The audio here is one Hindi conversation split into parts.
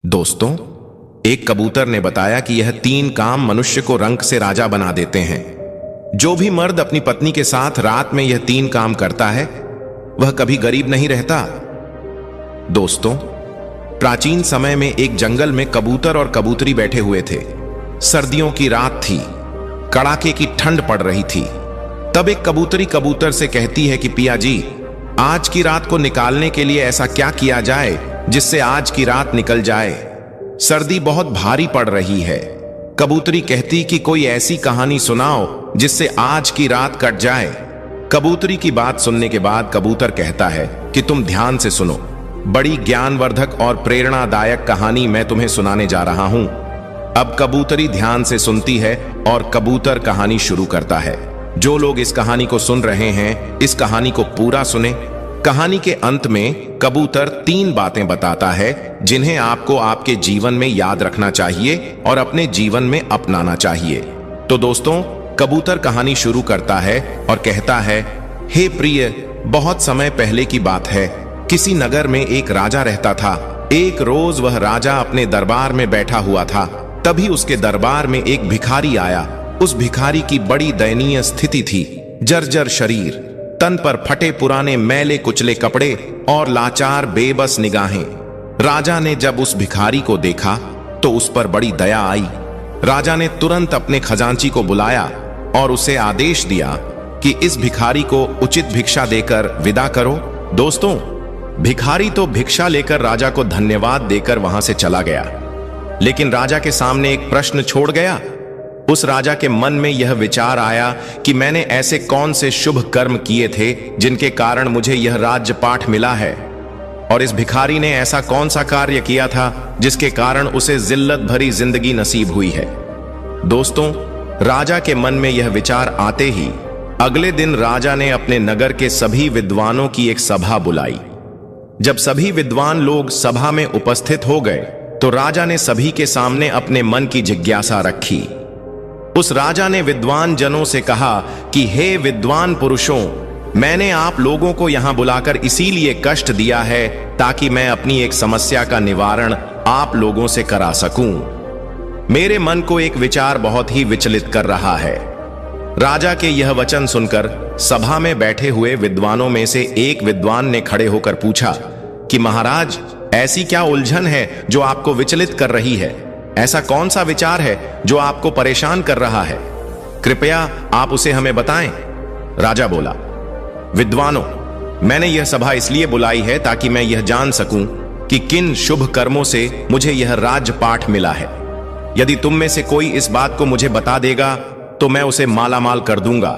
दोस्तों, एक कबूतर ने बताया कि यह 3 काम मनुष्य को रंक से राजा बना देते हैं। जो भी मर्द अपनी पत्नी के साथ रात में यह 3 काम करता है वह कभी गरीब नहीं रहता। दोस्तों, प्राचीन समय में एक जंगल में कबूतर और कबूतरी बैठे हुए थे। सर्दियों की रात थी, कड़ाके की ठंड पड़ रही थी। तब एक कबूतरी कबूतर से कहती है कि पिया जी, आज की रात को निकालने के लिए ऐसा क्या किया जाए जिससे आज की रात निकल जाए। सर्दी बहुत भारी पड़ रही है। कबूतरी कहती कि कोई ऐसी कहानी सुनाओ जिससे आज की रात कट जाए। कबूतरी की बात सुनने के बाद कबूतर कहता है कि तुम ध्यान से सुनो, बड़ी ज्ञानवर्धक और प्रेरणादायक कहानी मैं तुम्हें सुनाने जा रहा हूं। अब कबूतरी ध्यान से सुनती है और कबूतर कहानी शुरू करता है। जो लोग इस कहानी को सुन रहे हैं, इस कहानी को पूरा सुने। कहानी के अंत में कबूतर 3 बातें बताता है जिन्हें आपको आपके जीवन में याद रखना चाहिए और अपने जीवन में अपनाना चाहिए। तो दोस्तों, कबूतर कहानी शुरू करता है और कहता है, हे प्रिय, बहुत समय पहले की बात है। किसी नगर में एक राजा रहता था। एक रोज वह राजा अपने दरबार में बैठा हुआ था। तभी उसके दरबार में एक भिखारी आया। उस भिखारी की बड़ी दयनीय स्थिति थी। जर्जर शरीर, तन पर फटे पुराने मैले कुचले कपड़े और लाचार बेबस निगाहें। राजा ने जब उस भिखारी को देखा तो उस पर बड़ी दया आई। राजा ने तुरंत अपने खजांची को बुलाया और उसे आदेश दिया कि इस भिखारी को उचित भिक्षा देकर विदा करो। दोस्तों, भिखारी तो भिक्षा लेकर राजा को धन्यवाद देकर वहां से चला गया, लेकिन राजा के सामने एक प्रश्न छोड़ गया। उस राजा के मन में यह विचार आया कि मैंने ऐसे कौन से शुभ कर्म किए थे जिनके कारण मुझे यह राज्यपाठ मिला है, और इस भिखारी ने ऐसा कौन सा कार्य किया था जिसके कारण उसे जिल्लत भरी जिंदगी नसीब हुई है। दोस्तों, राजा के मन में यह विचार आते ही अगले दिन राजा ने अपने नगर के सभी विद्वानों की एक सभा बुलाई। जब सभी विद्वान लोग सभा में उपस्थित हो गए तो राजा ने सभी के सामने अपने मन की जिज्ञासा रखी। उस राजा ने विद्वान जनों से कहा कि हे विद्वान पुरुषों, मैंने आप लोगों को यहां बुलाकर इसीलिए कष्ट दिया है ताकि मैं अपनी एक समस्या का निवारण आप लोगों से करा सकूं। मेरे मन को एक विचार बहुत ही विचलित कर रहा है। राजा के यह वचन सुनकर सभा में बैठे हुए विद्वानों में से एक विद्वान ने खड़े होकर पूछा कि महाराज, ऐसी क्या उलझन है जो आपको विचलित कर रही है? ऐसा कौन सा विचार है जो आपको परेशान कर रहा है? कृपया आप उसे हमें बताएं। राजा बोला, विद्वानों, मैंने यह सभा इसलिए बुलाई है ताकि मैं यह जान सकूं कि किन शुभ कर्मों से मुझे यह राजपाठ मिला है। यदि तुम में से कोई इस बात को मुझे बता देगा तो मैं उसे मालामाल कर दूंगा,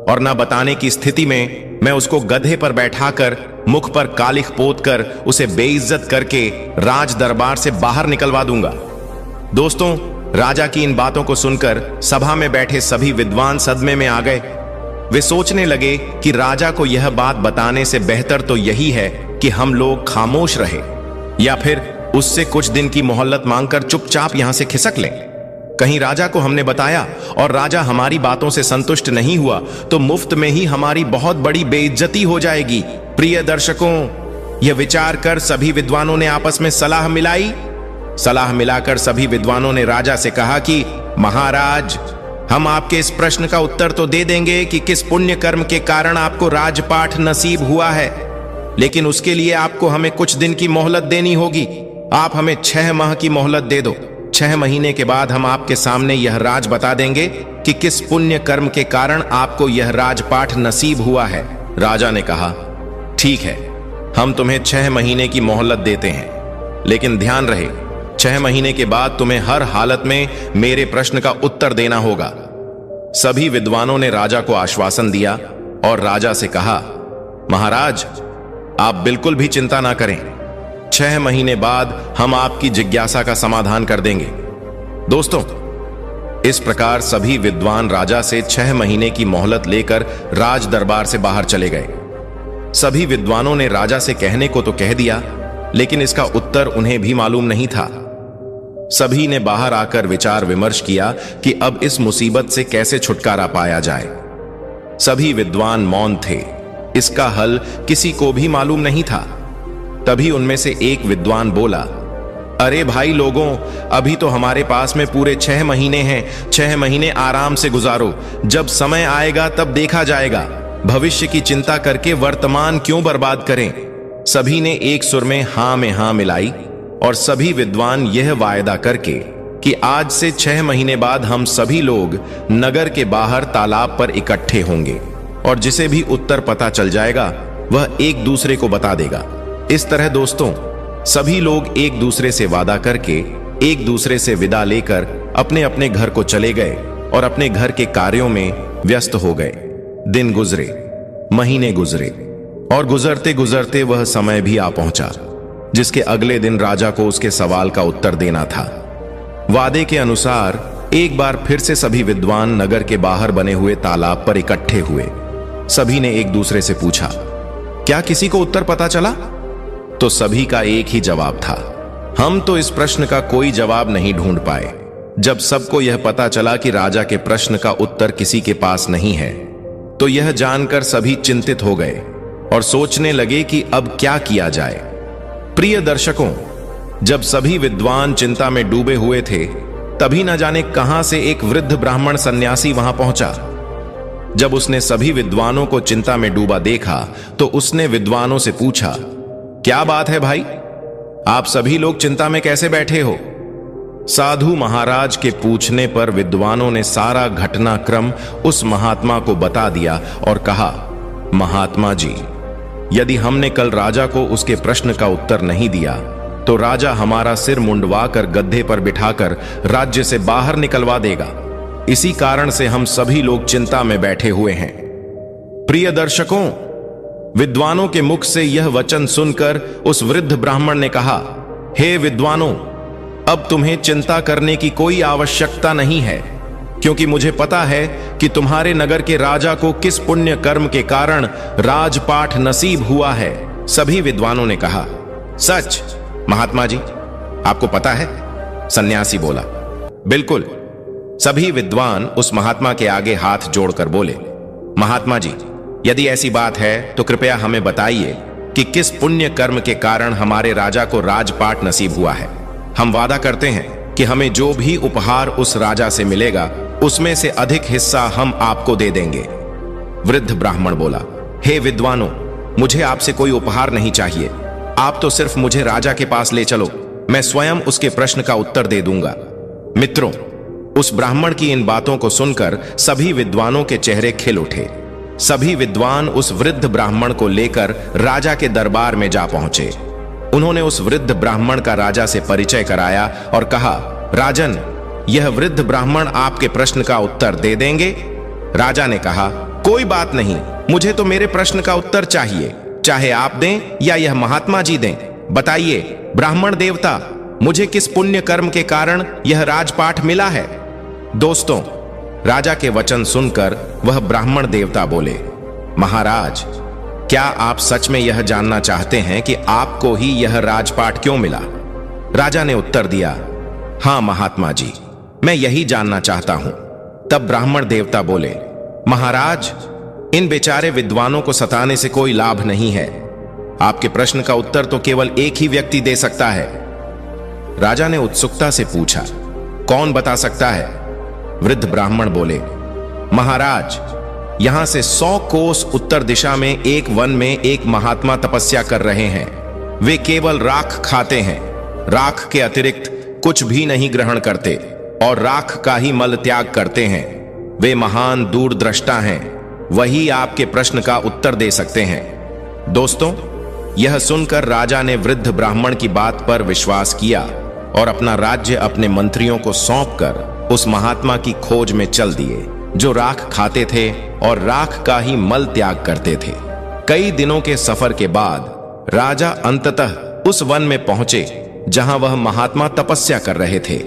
और न बताने की स्थिति में मैं उसको गधे पर बैठाकर मुख पर कालिख पोतकर उसे बेइज्जत करके राज दरबार से बाहर निकलवा दूंगा। दोस्तों, राजा की इन बातों को सुनकर सभा में बैठे सभी विद्वान सदमे में आ गए। वे सोचने लगे कि राजा को यह बात बताने से बेहतर तो यही है कि हम लोग खामोश रहे, या फिर उससे कुछ दिन की मोहल्लत मांगकर चुपचाप यहां से खिसक लें। कहीं राजा को हमने बताया और राजा हमारी बातों से संतुष्ट नहीं हुआ तो मुफ्त में ही हमारी बहुत बड़ी बेइज्जती हो जाएगी। प्रिय दर्शकों, यह विचार कर सभी विद्वानों ने आपस में सलाह मिलाई। सलाह मिलाकर सभी विद्वानों ने राजा से कहा कि महाराज, हम आपके इस प्रश्न का उत्तर तो दे देंगे कि किस पुण्य कर्म के कारण आपको राजपाठ नसीब हुआ है, लेकिन उसके लिए आपको हमें कुछ दिन की मोहलत देनी होगी। आप हमें 6 माह की मोहलत दे दो। 6 महीने के बाद हम आपके सामने यह राज बता देंगे कि किस पुण्य कर्म के कारण आपको यह राजपाठ नसीब हुआ है। राजा ने कहा, ठीक है, हम तुम्हें 6 महीने की मोहलत देते हैं, लेकिन ध्यान रहे 6 महीने के बाद तुम्हें हर हालत में मेरे प्रश्न का उत्तर देना होगा। सभी विद्वानों ने राजा को आश्वासन दिया और राजा से कहा, महाराज, आप बिल्कुल भी चिंता ना करें, 6 महीने बाद हम आपकी जिज्ञासा का समाधान कर देंगे। दोस्तों, इस प्रकार सभी विद्वान राजा से 6 महीने की मोहलत लेकर राज दरबार से बाहर चले गए। सभी विद्वानों ने राजा से कहने को तो कह दिया, लेकिन इसका उत्तर उन्हें भी मालूम नहीं था। सभी ने बाहर आकर विचार विमर्श किया कि अब इस मुसीबत से कैसे छुटकारा पाया जाए। सभी विद्वान मौन थे। इसका हल किसी को भी मालूम नहीं था। तभी उनमें से एक विद्वान बोला, अरे भाई लोगों, अभी तो हमारे पास में पूरे 6 महीने हैं। 6 महीने आराम से गुजारो, जब समय आएगा तब देखा जाएगा। भविष्य की चिंता करके वर्तमान क्यों बर्बाद करें। सभी ने एक सुर में हाँ मिलाई और सभी विद्वान यह वायदा करके कि आज से 6 महीने बाद हम सभी लोग नगर के बाहर तालाब पर इकट्ठे होंगे और जिसे भी उत्तर पता चल जाएगा वह एक दूसरे को बता देगा। इस तरह दोस्तों, सभी लोग एक दूसरे से वादा करके एक दूसरे से विदा लेकर अपने अपने घर को चले गए और अपने घर के कार्यों में व्यस्त हो गए। दिन गुजरे, महीने गुजरे और गुजरते गुजरते वह समय भी आ पहुंचा जिसके अगले दिन राजा को उसके सवाल का उत्तर देना था। वादे के अनुसार एक बार फिर से सभी विद्वान नगर के बाहर बने हुए तालाब पर इकट्ठे हुए। सभी ने एक दूसरे से पूछा, क्या किसी को उत्तर पता चला? तो सभी का एक ही जवाब था, हम तो इस प्रश्न का कोई जवाब नहीं ढूंढ पाए। जब सबको यह पता चला कि राजा के प्रश्न का उत्तर किसी के पास नहीं है, तो यह जानकर सभी चिंतित हो गए और सोचने लगे कि अब क्या किया जाए। प्रिय दर्शकों, जब सभी विद्वान चिंता में डूबे हुए थे, तभी न जाने कहां से एक वृद्ध ब्राह्मण सन्यासी वहां पहुंचा। जब उसने सभी विद्वानों को चिंता में डूबा देखा, तो उसने विद्वानों से पूछा, क्या बात है भाई, आप सभी लोग चिंता में कैसे बैठे हो? साधु महाराज के पूछने पर विद्वानों ने सारा घटनाक्रम उस महात्मा को बता दिया और कहा, महात्मा जी, यदि हमने कल राजा को उसके प्रश्न का उत्तर नहीं दिया तो राजा हमारा सिर मुंडवा कर गद्दे पर बिठाकर राज्य से बाहर निकलवा देगा। इसी कारण से हम सभी लोग चिंता में बैठे हुए हैं। प्रिय दर्शकों, विद्वानों के मुख से यह वचन सुनकर उस वृद्ध ब्राह्मण ने कहा, हे विद्वानों, अब तुम्हें चिंता करने की कोई आवश्यकता नहीं है, क्योंकि मुझे पता है कि तुम्हारे नगर के राजा को किस पुण्य कर्म के कारण राजपाठ नसीब हुआ है। सभी विद्वानों ने कहा, सच महात्मा जी, आपको पता है? सन्यासी बोला, बिल्कुल। सभी विद्वान उस महात्मा के आगे हाथ जोड़कर बोले, महात्मा जी, यदि ऐसी बात है तो कृपया हमें बताइए कि किस पुण्य कर्म के कारण हमारे राजा को राजपाट नसीब हुआ है। हम वादा करते हैं कि हमें जो भी उपहार उस राजा से मिलेगा उसमें से अधिक हिस्सा हम आपको दे देंगे। वृद्ध ब्राह्मण बोला, हे विद्वानों, मुझे आपसे कोई उपहार नहीं चाहिए। आप तो सिर्फ मुझे राजा के पास ले चलो, मैं स्वयं उसके प्रश्न का उत्तर दे दूंगा। मित्रों, उस ब्राह्मण की इन बातों को सुनकर सभी विद्वानों के चेहरे खिल उठे। सभी विद्वान उस वृद्ध ब्राह्मण को लेकर राजा के दरबार में जा पहुंचे। उन्होंने उस वृद्ध ब्राह्मण का राजा से परिचय कराया और कहा, राजन, यह वृद्ध ब्राह्मण आपके प्रश्न का उत्तर दे देंगे। राजा ने कहा, कोई बात नहीं, मुझे तो मेरे प्रश्न का उत्तर चाहिए, चाहे आप दें या यह महात्मा जी दें। बताइए ब्राह्मण देवता, मुझे किस पुण्य कर्म के कारण यह राजपाठ मिला है? दोस्तों, राजा के वचन सुनकर वह ब्राह्मण देवता बोले, महाराज, क्या आप सच में यह जानना चाहते हैं कि आपको ही यह राजपाठ क्यों मिला? राजा ने उत्तर दिया, हां महात्मा जी, मैं यही जानना चाहता हूं। तब ब्राह्मण देवता बोले, महाराज, इन बेचारे विद्वानों को सताने से कोई लाभ नहीं है। आपके प्रश्न का उत्तर तो केवल एक ही व्यक्ति दे सकता है। राजा ने उत्सुकता से पूछा, कौन बता सकता है? वृद्ध ब्राह्मण बोले, महाराज, यहां से 100 कोस उत्तर दिशा में एक वन में एक महात्मा तपस्या कर रहे हैं। वे केवल राख खाते हैं, राख के अतिरिक्त कुछ भी नहीं ग्रहण करते और राख का ही मल त्याग करते हैं। वे महान दूरदृष्टा हैं, वही आपके प्रश्न का उत्तर दे सकते हैं। दोस्तों, यह सुनकर राजा ने वृद्ध ब्राह्मण की बात पर विश्वास किया और अपना राज्य अपने मंत्रियों को सौंपकर उस महात्मा की खोज में चल दिए, जो राख खाते थे और राख का ही मल त्याग करते थे। कई दिनों के सफर के बाद राजा अंततः उस वन में पहुंचे जहां वह महात्मा तपस्या कर रहे थे।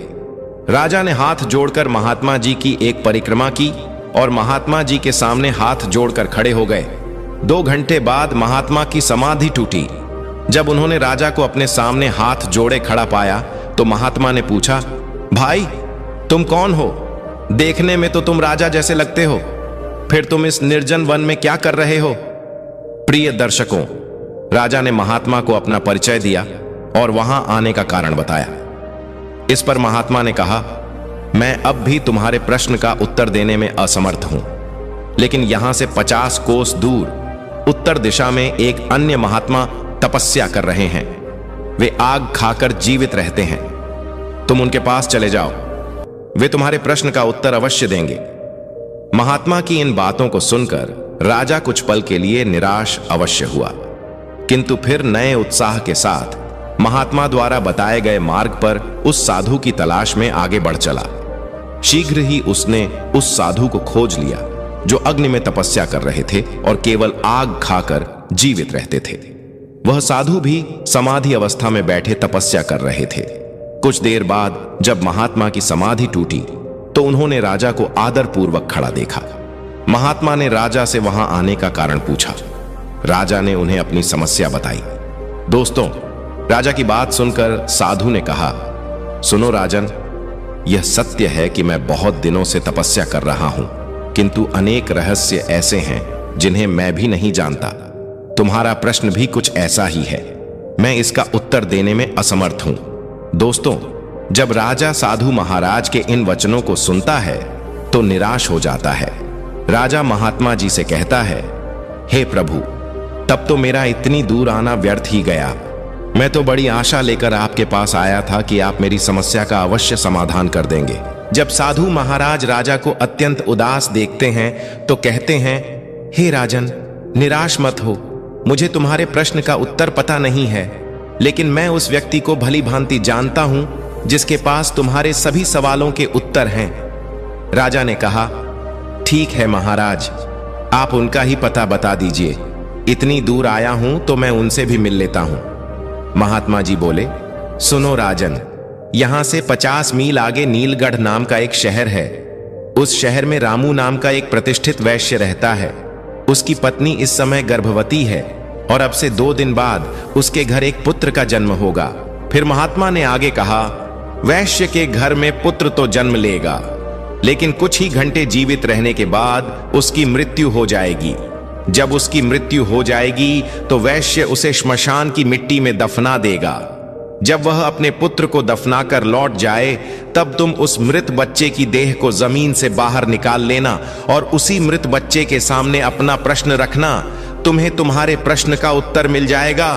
राजा ने हाथ जोड़कर महात्मा जी की एक परिक्रमा की और महात्मा जी के सामने हाथ जोड़कर खड़े हो गए। 2 घंटे बाद महात्मा की समाधि टूटी। जब उन्होंने राजा को अपने सामने हाथ जोड़े खड़ा पाया तो महात्मा ने पूछा, भाई, तुम कौन हो? देखने में तो तुम राजा जैसे लगते हो, फिर तुम इस निर्जन वन में क्या कर रहे हो? प्रिय दर्शकों, राजा ने महात्मा को अपना परिचय दिया और वहां आने का कारण बताया। इस पर महात्मा ने कहा, मैं अब भी तुम्हारे प्रश्न का उत्तर देने में असमर्थ हूं, लेकिन यहां से 50 कोस दूर उत्तर दिशा में एक अन्य महात्मा तपस्या कर रहे हैं। वे आग खाकर जीवित रहते हैं। तुम उनके पास चले जाओ, वे तुम्हारे प्रश्न का उत्तर अवश्य देंगे। महात्मा की इन बातों को सुनकर राजा कुछ पल के लिए निराश अवश्य हुआ, किंतु फिर नए उत्साह के साथ महात्मा द्वारा बताए गए मार्ग पर उस साधु की तलाश में आगे बढ़ चला। शीघ्र ही उसने उस साधु को खोज लिया जो अग्नि में तपस्या कर रहे थे और केवल आग खाकर जीवित रहते थे। वह साधु भी समाधि अवस्था में बैठे तपस्या कर रहे थे। कुछ देर बाद जब महात्मा की समाधि टूटी तो उन्होंने राजा को आदरपूर्वक खड़ा देखा। महात्मा ने राजा से वहां आने का कारण पूछा। राजा ने उन्हें अपनी समस्या बताई। दोस्तों, राजा की बात सुनकर साधु ने कहा, सुनो राजन, यह सत्य है कि मैं बहुत दिनों से तपस्या कर रहा हूं, किंतु अनेक रहस्य ऐसे हैं जिन्हें मैं भी नहीं जानता। तुम्हारा प्रश्न भी कुछ ऐसा ही है। मैं इसका उत्तर देने में असमर्थ हूं। दोस्तों, जब राजा साधु महाराज के इन वचनों को सुनता है तो निराश हो जाता है। राजा महात्मा जी से कहता है, हे प्रभु, तब तो मेरा इतनी दूर आना व्यर्थ ही गया। मैं तो बड़ी आशा लेकर आपके पास आया था कि आप मेरी समस्या का अवश्य समाधान कर देंगे। जब साधु महाराज राजा को अत्यंत उदास देखते हैं तो कहते हैं, हे राजन, निराश मत हो, मुझे तुम्हारे प्रश्न का उत्तर पता नहीं है, लेकिन मैं उस व्यक्ति को भली भांति जानता हूं जिसके पास तुम्हारे सभी सवालों के उत्तर हैं। राजा ने कहा, ठीक है महाराज, आप उनका ही पता बता दीजिए। इतनी दूर आया हूं तो मैं उनसे भी मिल लेता हूं। महात्मा जी बोले, सुनो राजन, यहां से 50 मील आगे नीलगढ़ नाम का एक शहर है। उस शहर में रामू नाम का एक प्रतिष्ठित वैश्य रहता है। उसकी पत्नी इस समय गर्भवती है और अब से 2 दिन बाद उसके घर एक पुत्र का जन्म होगा। फिर महात्मा ने आगे कहा, वैश्य के घर में पुत्र तो जन्म लेगा, लेकिन कुछ ही घंटे जीवित रहने के बाद उसकी मृत्यु हो जाएगी। जब उसकी मृत्यु हो जाएगी तो वैश्य उसे श्मशान की मिट्टी में दफना देगा। जब वह अपने पुत्र को दफनाकर लौट जाए तब तुम उस मृत बच्चे की देह को जमीन से बाहर निकाल लेना और उसी मृत बच्चे के सामने अपना प्रश्न रखना। तुम्हें तुम्हारे प्रश्न का उत्तर मिल जाएगा।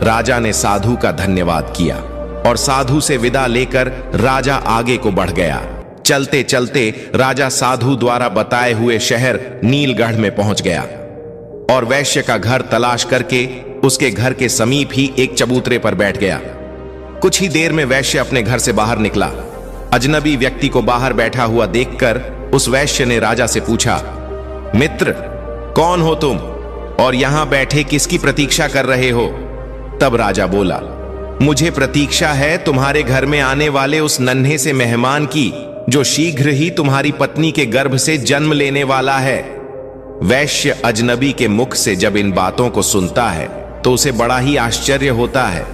राजा ने साधु का धन्यवाद किया और साधु से विदा लेकर राजा आगे को बढ़ गया। चलते चलते राजा साधु द्वारा बताए हुए शहर नीलगढ़ में पहुंच गया और वैश्य का घर तलाश करके उसके घर के समीप ही एक चबूतरे पर बैठ गया। कुछ ही देर में वैश्य अपने घर से बाहर निकला। अजनबी व्यक्ति को बाहर बैठा हुआ देखकर उस वैश्य ने राजा से पूछा, मित्र, कौन हो तुम और यहां बैठे किसकी प्रतीक्षा कर रहे हो? तब राजा बोला, मुझे प्रतीक्षा है तुम्हारे घर में आने वाले उस नन्हे से मेहमान की जो शीघ्र ही तुम्हारी पत्नी के गर्भ से जन्म लेने वाला है। वैश्य अजनबी के मुख से जब इन बातों को सुनता है तो उसे बड़ा ही आश्चर्य होता है।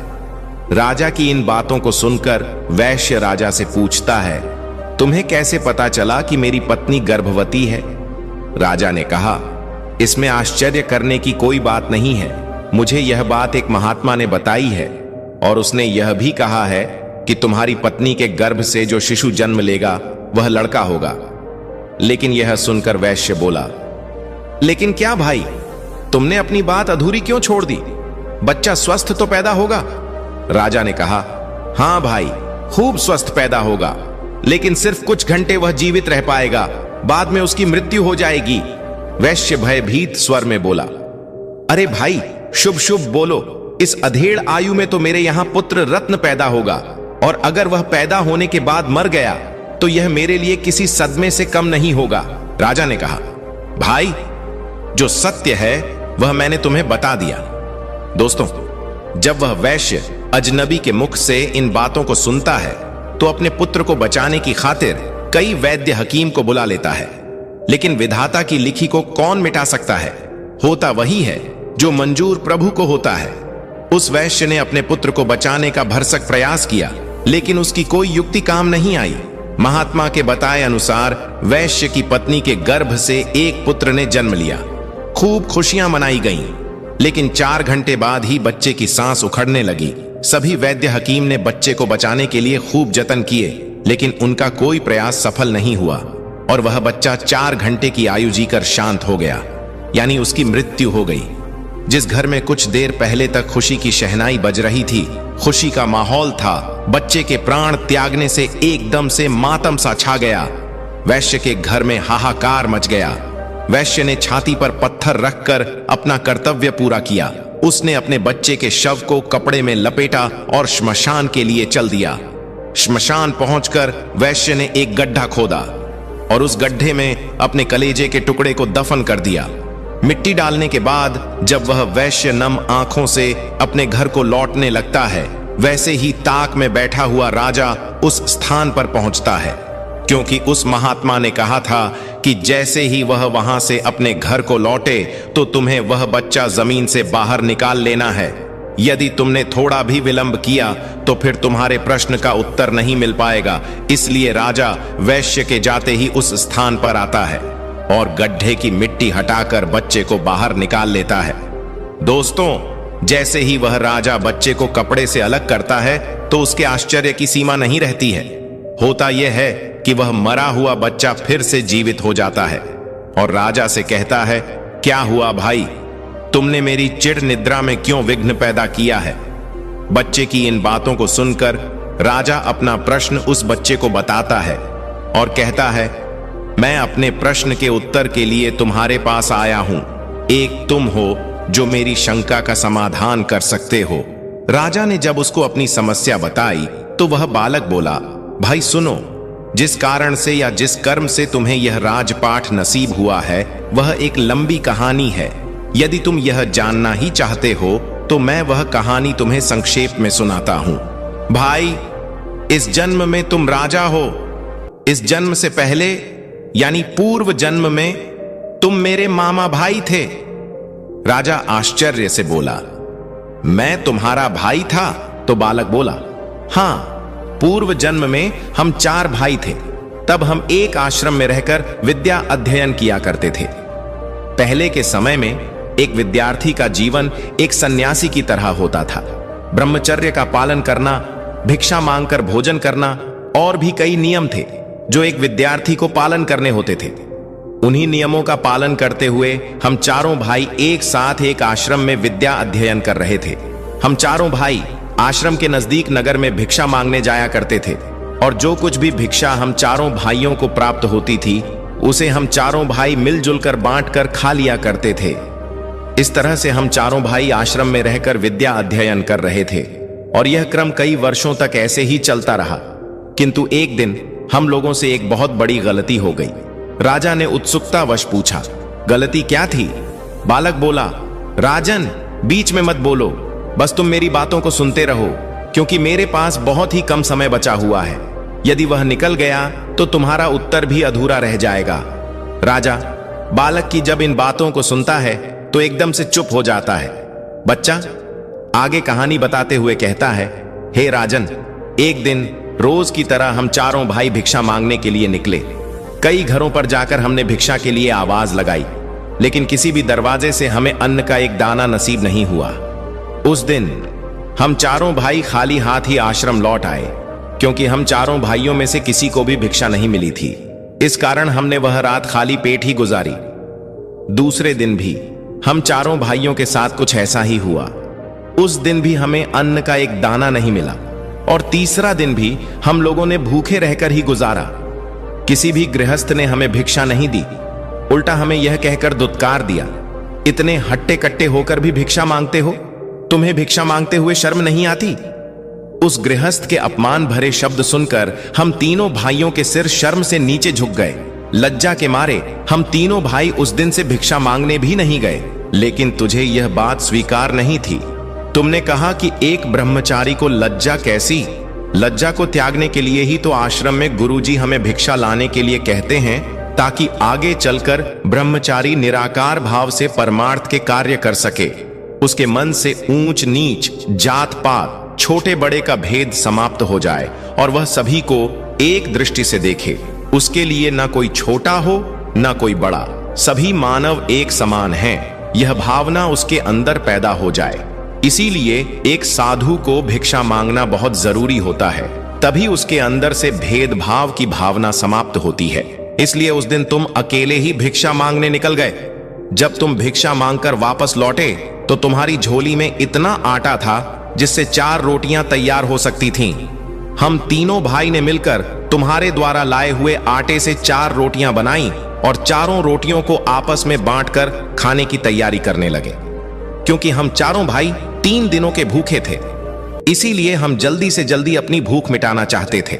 राजा की इन बातों को सुनकर वैश्य राजा से पूछता है, तुम्हें कैसे पता चला कि मेरी पत्नी गर्भवती है? राजा ने कहा, इसमें आश्चर्य करने की कोई बात नहीं है। मुझे यह बात एक महात्मा ने बताई है और उसने यह भी कहा है कि तुम्हारी पत्नी के गर्भ से जो शिशु जन्म लेगा वह लड़का होगा। लेकिन यह सुनकर वैश्य बोला, लेकिन क्या भाई, तुमने अपनी बात अधूरी क्यों छोड़ दी? बच्चा स्वस्थ तो पैदा होगा। राजा ने कहा, हां भाई, खूब स्वस्थ पैदा होगा, लेकिन सिर्फ कुछ घंटे वह जीवित रह पाएगा, बाद में उसकी मृत्यु हो जाएगी। वैश्य भयभीत स्वर में बोला, अरे भाई, शुभ शुभ बोलो। इस अधेड़ आयु में तो मेरे यहां पुत्र रत्न पैदा होगा, और अगर वह पैदा होने के बाद मर गया तो यह मेरे लिए किसी सदमे से कम नहीं होगा। राजा ने कहा, भाई, जो सत्य है वह मैंने तुम्हें बता दिया। दोस्तों, जब वह वैश्य अजनबी के मुख से इन बातों को सुनता है तो अपने पुत्र को बचाने की खातिर कई वैद्य हकीम को बुला लेता है, लेकिन विधाता की लिखी को कौन मिटा सकता है? होता वही है जो मंजूर प्रभु को होता है। उस वैश्य ने अपने पुत्र को बचाने का भरसक प्रयास किया, लेकिन उसकी कोई युक्ति काम नहीं आई। महात्मा के बताए अनुसार वैश्य की पत्नी के गर्भ से एक पुत्र ने जन्म लिया। खूब खुशियां मनाई गईं, लेकिन 4 घंटे बाद ही बच्चे की सांस उखड़ने लगी सभी वैद्य हकीम ने बच्चे को बचाने के लिए खूब जतन किए, लेकिन उनका कोई प्रयास सफल नहीं हुआ और वह बच्चा 4 घंटे की आयु जीकर शांत हो गया, यानी उसकी मृत्यु हो गई। जिस घर में कुछ देर पहले तक खुशी की शहनाई बज रही थी, खुशी का माहौल था, बच्चे के प्राण त्यागने से एकदम से मातम सा छा गया। वैश्य के घर में हाहाकार मच गया। वैश्य ने छाती पर पत्थर रखकर अपना कर्तव्य पूरा किया। उसने अपने बच्चे के शव को कपड़े में लपेटा और श्मशान के लिए चल दिया। श्मशान पहुंचकर वैश्य ने एक गड्ढा खोदा और उस गड्ढे में अपने कलेजे के टुकड़े को दफन कर दिया। मिट्टी डालने के बाद जब वह वैश्य नम आंखों से अपने घर को लौटने लगता है, वैसे ही ताक में बैठा हुआ राजा उस स्थान पर पहुंचता है, क्योंकि उस महात्मा ने कहा था कि जैसे ही वह वहां से अपने घर को लौटे तो तुम्हें वह बच्चा जमीन से बाहर निकाल लेना है। यदि तुमने थोड़ा भी विलंब किया तो फिर तुम्हारे प्रश्न का उत्तर नहीं मिल पाएगा। इसलिए राजा वैश्य के जाते ही उस स्थान पर आता है और गड्ढे की मिट्टी हटाकर बच्चे को बाहर निकाल लेता है। दोस्तों, जैसे ही वह राजा बच्चे को कपड़े से अलग करता है तो उसके आश्चर्य की सीमा नहीं रहती है। होता यह है कि वह मरा हुआ बच्चा फिर से जीवित हो जाता है और राजा से कहता है, क्या हुआ भाई, तुमने मेरी चिड़ निद्रा में क्यों विघ्न पैदा किया है? बच्चे की इन बातों को सुनकर राजा अपना प्रश्न उस बच्चे को बताता है और कहता है, मैं अपने प्रश्न के उत्तर के लिए तुम्हारे पास आया हूं। एक तुम हो जो मेरी शंका का समाधान कर सकते हो। राजा ने जब उसको अपनी समस्या बताई तो वह बालक बोला, भाई सुनो, जिस कारण से या जिस कर्म से तुम्हें यह राजपाठ नसीब हुआ है वह एक लंबी कहानी है। यदि तुम यह जानना ही चाहते हो तो मैं वह कहानी तुम्हें संक्षेप में सुनाता हूं। भाई, इस जन्म में तुम राजा हो। इस जन्म से पहले यानी पूर्व जन्म में तुम मेरे मामा भाई थे। राजा आश्चर्य से बोला, मैं तुम्हारा भाई था? तो बालक बोला, हां, पूर्व जन्म में हम 4 भाई थे। तब हम एक आश्रम में रहकर विद्या अध्ययन किया करते थे। पहले के समय में एक विद्यार्थी का जीवन एक सन्यासी की तरह होता था। ब्रह्मचर्य का पालन करना, भिक्षा मांगकर भोजन करना और भी कई नियम थे जो एक विद्यार्थी को पालन करने होते थे। उन्हीं नियमों का पालन करते हुए हम चारों भाई एक साथ एक आश्रम में विद्या अध्ययन कर रहे थे। हम चारों भाई आश्रम के नजदीक नगर में भिक्षा मांगने जाया करते थे और जो कुछ भी भिक्षा हम चारों भाइयों को प्राप्त होती थी उसे हम चारों भाई मिलजुल कर बांटकर खा लिया करते थे। इस तरह से हम चारों भाई आश्रम में रहकर विद्या अध्ययन कर रहे थे और यह क्रम कई वर्षों तक ऐसे ही चलता रहा। किंतु एक दिन हम लोगों से एक बहुत बड़ी गलती हो गई। राजा ने उत्सुकतावश पूछा, गलती क्या थी? बालक बोला, राजन, बीच में मत बोलो, बस तुम मेरी बातों को सुनते रहो, क्योंकि मेरे पास बहुत ही कम समय बचा हुआ है। यदि वह निकल गया तो तुम्हारा उत्तर भी अधूरा रह जाएगा। राजा बालक की जब इन बातों को सुनता है तो एकदम से चुप हो जाता है। बच्चा आगे कहानी बताते हुए कहता है, हे राजन, एक दिन रोज की तरह हम चारों भाई भिक्षा मांगने के लिए निकले। कई घरों पर जाकर हमने भिक्षा के लिए आवाज लगाई, लेकिन किसी भी दरवाजे से हमें अन्न का एक दाना नसीब नहीं हुआ। उस दिन हम चारों भाई खाली हाथ ही आश्रम लौट आए, क्योंकि हम चारों भाइयों में से किसी को भी भिक्षा नहीं मिली थी। इस कारण हमने वह रात खाली पेट ही गुजारी। दूसरे दिन भी हम चारों भाइयों के साथ कुछ ऐसा ही हुआ। उस दिन भी हमें अन्न का एक दाना नहीं मिला और तीसरा दिन भी हम लोगों ने भूखे रहकर ही गुजारा। किसी भी गृहस्थ ने हमें भिक्षा नहीं दी, उल्टा हमें यह कहकर दुत्कार दिया, इतने हट्टे कट्टे होकर भी भिक्षा मांगते हो? तुम्हें भिक्षा मांगते हुए शर्म नहीं आती? उस गृहस्थ के अपमान भरे शब्द सुनकर हम तीनों भाइयों के सिर शर्म से नीचे झुक गए। लज्जा के मारे हम तीनों भाई उस दिन से भिक्षा मांगने भी नहीं गए। लेकिन तुझे यह बात स्वीकार नहीं थी। तुमने कहा कि एक ब्रह्मचारी को लज्जा कैसी? लज्जा को त्यागने के लिए ही तो आश्रम में गुरुजी हमें भिक्षा लाने के लिए कहते हैं, ताकि आगे चलकर ब्रह्मचारी निराकार भाव से परमार्थ के कार्य कर सके। उसके मन से ऊंच नीच, जात पात, छोटे बड़े का भेद समाप्त हो जाए और वह सभी को एक दृष्टि से देखे। उसके लिए ना कोई छोटा हो ना कोई बड़ा, सभी मानव एक समान हैं, यह भावना उसके अंदर पैदा हो जाए। इसीलिए एक साधु को भिक्षा मांगना बहुत जरूरी होता है, तभी उसके अंदर से भेदभाव की भावना समाप्त होती है। इसलिए उस दिन तुम अकेले ही भिक्षा मांगने निकल गए। जब तुम भिक्षा मांगकर वापस लौटे तो तुम्हारी झोली में इतना आटा था जिससे 4 रोटियां तैयार हो सकती थीं। हम तीनों भाई ने मिलकर तुम्हारे द्वारा लाए हुए आटे से 4 रोटियां बनाई और चारों रोटियों को आपस में बांटकर खाने की तैयारी करने लगे। क्योंकि हम चारों भाई 3 दिनों के भूखे थे, इसीलिए हम जल्दी से जल्दी अपनी भूख मिटाना चाहते थे।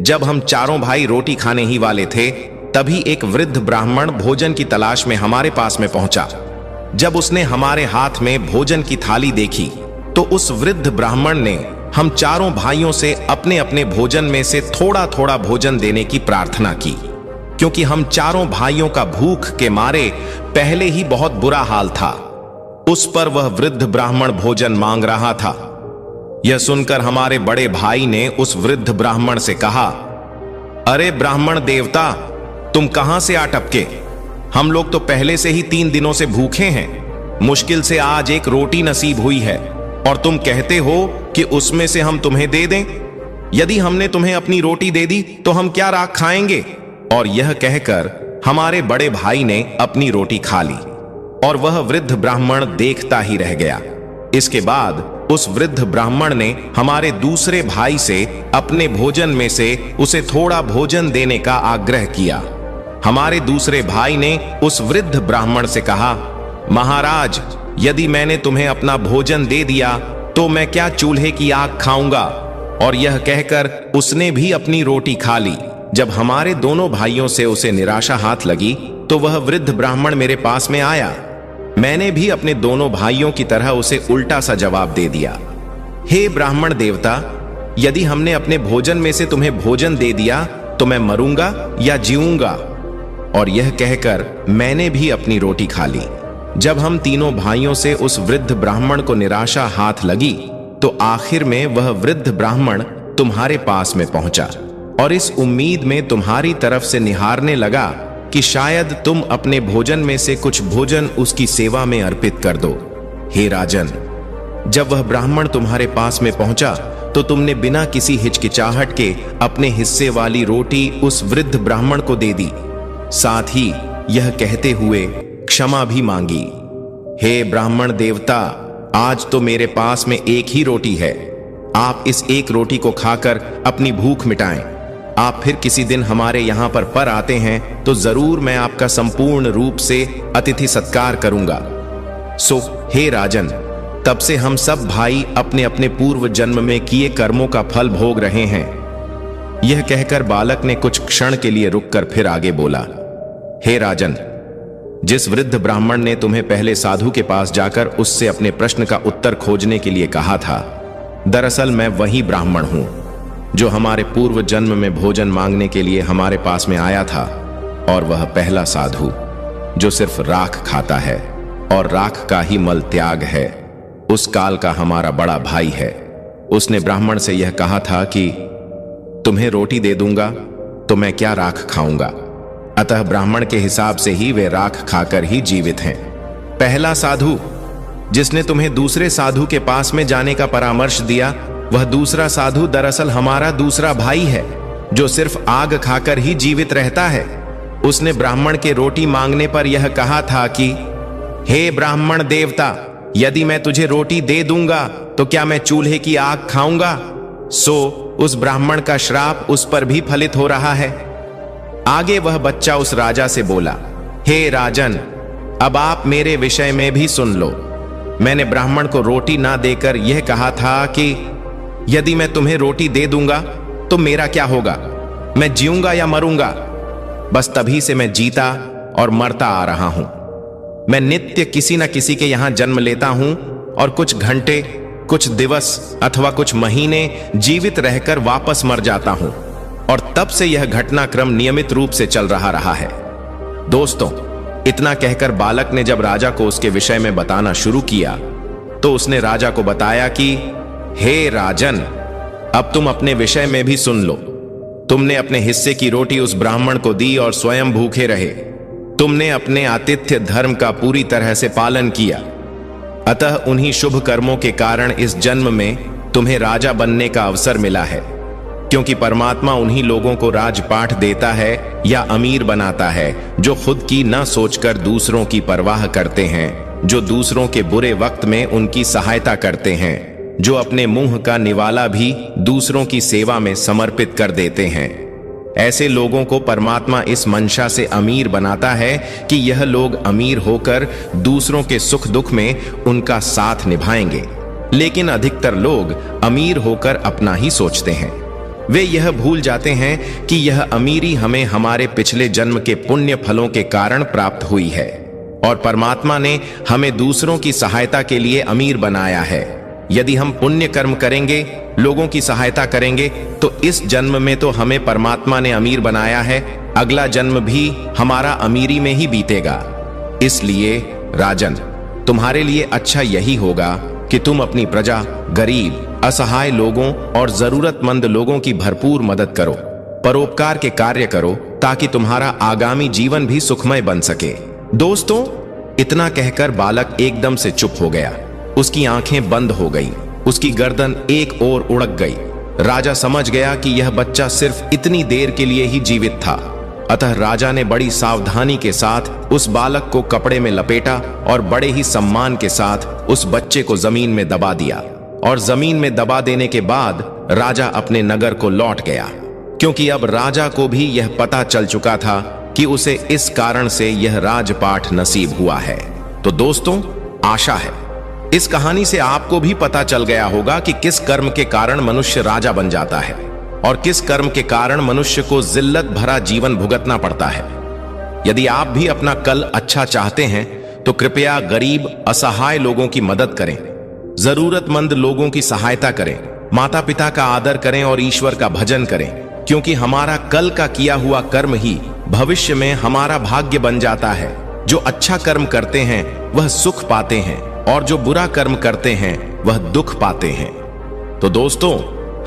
जब हम चारों भाई रोटी खाने ही वाले थे, तभी एक वृद्ध ब्राह्मण भोजन की तलाश में हमारे पास में पहुंचा। जब उसने हमारे हाथ में भोजन की थाली देखी तो उस वृद्ध ब्राह्मण ने हम चारों भाइयों से अपने अपने भोजन में से थोड़ा थोड़ा भोजन देने की प्रार्थना की, क्योंकि हम चारों भाइयों का भूख के मारे पहले ही बहुत बुरा हाल था। उस पर वह वृद्ध ब्राह्मण भोजन मांग रहा था। यह सुनकर हमारे बड़े भाई ने उस वृद्ध ब्राह्मण से कहा, अरे ब्राह्मण देवता, तुम कहां से आ टपके? हम लोग तो पहले से ही 3 दिनों से भूखे हैं। मुश्किल से आज एक रोटी नसीब हुई है और तुम कहते हो कि उसमें से हम तुम्हें दे दें। यदि हमने तुम्हें अपनी रोटी दे दी तो हम क्या राख खाएंगे? और यह कहकर हमारे बड़े भाई ने अपनी रोटी खा ली और वह वृद्ध ब्राह्मण देखता ही रह गया। इसके बाद उस वृद्ध ब्राह्मण ने हमारे दूसरे भाई से अपने भोजन में से उसे थोड़ा भोजन देने का आग्रह किया। हमारे दूसरे भाई ने उस वृद्ध ब्राह्मण से कहा, महाराज, यदि मैंने तुम्हें अपना भोजन दे दिया तो मैं क्या चूल्हे की आग खाऊंगा? और यह कहकर उसने भी अपनी रोटी खा ली। जब हमारे दोनों भाइयों से उसे निराशा हाथ लगी तो वह वृद्ध ब्राह्मण मेरे पास में आया। मैंने भी अपने दोनों भाइयों की तरह उसे उल्टा सा जवाब दे दिया, हे ब्राह्मण देवता, यदि हमने अपने भोजन में से तुम्हें भोजन दे दिया तो मैं मरूंगा या जीऊंगा? और यह कहकर मैंने भी अपनी रोटी खा ली। जब हम तीनों भाइयों से उस वृद्ध ब्राह्मण को निराशा हाथ लगी तो आखिर में वह वृद्ध ब्राह्मण तुम्हारे पास में पहुंचा और इस उम्मीद में तुम्हारी तरफ से निहारने लगा कि शायद तुम अपने भोजन में से कुछ भोजन उसकी सेवा में अर्पित कर दो। हे राजन, जब वह ब्राह्मण तुम्हारे पास में पहुंचा तो तुमने बिना किसी हिचकिचाहट के अपने हिस्से वाली रोटी उस वृद्ध ब्राह्मण को दे दी, साथ ही यह कहते हुए क्षमा भी मांगी, हे ब्राह्मण देवता, आज तो मेरे पास में एक ही रोटी है। आप इस एक रोटी को खाकर अपनी भूख मिटाएं। आप फिर किसी दिन हमारे यहां पर आते हैं तो जरूर मैं आपका संपूर्ण रूप से अतिथि सत्कार करूंगा। सो हे राजन, तब से हम सब भाई अपने अपने पूर्व जन्म में किए कर्मों का फल भोग रहे हैं। यह कहकर बालक ने कुछ क्षण के लिए रुककर फिर आगे बोला, हे राजन, जिस वृद्ध ब्राह्मण ने तुम्हें पहले साधु के पास जाकर उससे अपने प्रश्न का उत्तर खोजने के लिए कहा था, दरअसल मैं वही ब्राह्मण हूं जो हमारे पूर्व जन्म में भोजन मांगने के लिए हमारे पास में आया था। और वह पहला साधु जो सिर्फ राख खाता है और राख का ही मल त्याग है, उस काल का हमारा बड़ा भाई है। उसने ब्राह्मण से यह कहा था कि तुम्हें रोटी दे दूंगा तो मैं क्या राख खाऊंगा। अतः ब्राह्मण के हिसाब से ही वे राख खाकर ही जीवित हैं। पहला साधु जिसने तुम्हें दूसरे साधु के पास में जाने का परामर्श दिया, वह दूसरा साधु दरअसल हमारा दूसरा भाई है जो सिर्फ आग खाकर ही जीवित रहता है। उसने ब्राह्मण के रोटी मांगने पर यह कहा था कि हे ब्राह्मण देवता, यदि मैं तुझे रोटी दे दूंगा तो क्या मैं चूल्हे की आग खाऊंगा? सो उस ब्राह्मण का श्राप उस पर भी फलित हो रहा है। आगे वह बच्चा उस राजा से बोला, हे राजन, अब आप मेरे विषय में भी सुन लो। मैंने ब्राह्मण को रोटी ना देकर यह कहा था कि यदि मैं तुम्हें रोटी दे दूंगा तो मेरा क्या होगा, मैं जीऊंगा या मरूंगा? बस तभी से मैं जीता और मरता आ रहा हूं। मैं नित्य किसी न किसी के यहां जन्म लेता हूं और कुछ घंटे, कुछ दिवस अथवा कुछ महीने जीवित रहकर वापस मर जाता हूं, और तब से यह घटनाक्रम नियमित रूप से चल रहा है। दोस्तों, इतना कहकर बालक ने जब राजा को उसके विषय में बताना शुरू किया तो उसने राजा को बताया कि हे राजन, अब तुम अपने विषय में भी सुन लो। तुमने अपने हिस्से की रोटी उस ब्राह्मण को दी और स्वयं भूखे रहे। तुमने अपने आतिथ्य धर्म का पूरी तरह से पालन किया। अतः उन्हीं शुभ कर्मों के कारण इस जन्म में तुम्हें राजा बनने का अवसर मिला है, क्योंकि परमात्मा उन्हीं लोगों को राजपाठ देता है या अमीर बनाता है जो खुद की न सोचकर दूसरों की परवाह करते हैं, जो दूसरों के बुरे वक्त में उनकी सहायता करते हैं, जो अपने मुंह का निवाला भी दूसरों की सेवा में समर्पित कर देते हैं। ऐसे लोगों को परमात्मा इस मंशा से अमीर बनाता है कि यह लोग अमीर होकर दूसरों के सुख दुख में उनका साथ निभाएंगे। लेकिन अधिकतर लोग अमीर होकर अपना ही सोचते हैं। वे यह भूल जाते हैं कि यह अमीरी हमें हमारे पिछले जन्म के पुण्य फलों के कारण प्राप्त हुई है और परमात्मा ने हमें दूसरों की सहायता के लिए अमीर बनाया है। यदि हम पुण्य कर्म करेंगे, लोगों की सहायता करेंगे, तो इस जन्म में तो हमें परमात्मा ने अमीर बनाया है, अगला जन्म भी हमारा अमीरी में ही बीतेगा। इसलिए राजन, तुम्हारे लिए अच्छा यही होगा कि तुम अपनी प्रजा, गरीब, असहाय लोगों और जरूरतमंद लोगों की भरपूर मदद करो, परोपकार के कार्य करो, ताकि तुम्हारा आगामी जीवन भी सुखमय बन सके। दोस्तों, इतना कहकर बालक एकदम से चुप हो गया। उसकी आंखें बंद हो गईं, उसकी गर्दन एक ओर उड़क गई। राजा समझ गया कि यह बच्चा सिर्फ इतनी देर के लिए ही जीवित था। अतः राजा ने बड़ी सावधानी के साथ उस बालक को कपड़े में लपेटा और बड़े ही सम्मान के साथ उस बच्चे को जमीन में दबा दिया। और जमीन में दबा देने के बाद राजा अपने नगर को लौट गया, क्योंकि अब राजा को भी यह पता चल चुका था कि उसे इस कारण से यह राजपाठ नसीब हुआ है। तो दोस्तों, आशा है इस कहानी से आपको भी पता चल गया होगा कि किस कर्म के कारण मनुष्य राजा बन जाता है और किस कर्म के कारण मनुष्य को जिल्लत भरा जीवन भुगतना पड़ता है। यदि आप भी अपना कल अच्छा चाहते हैं तो कृपया गरीब, असहाय लोगों की मदद करें, जरूरतमंद लोगों की सहायता करें, माता पिता का आदर करें और ईश्वर का भजन करें, क्योंकि हमारा कल का किया हुआ कर्म ही भविष्य में हमारा भाग्य बन जाता है। जो अच्छा कर्म करते हैं वह सुख पाते हैं और जो बुरा कर्म करते हैं वह दुख पाते हैं। तो दोस्तों,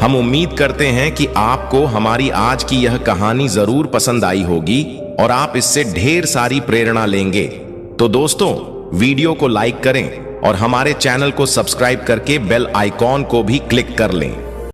हम उम्मीद करते हैं कि आपको हमारी आज की यह कहानी जरूर पसंद आई होगी और आप इससे ढेर सारी प्रेरणा लेंगे। तो दोस्तों, वीडियो को लाइक करें और हमारे चैनल को सब्सक्राइब करके बेल आइकॉन को भी क्लिक कर लें।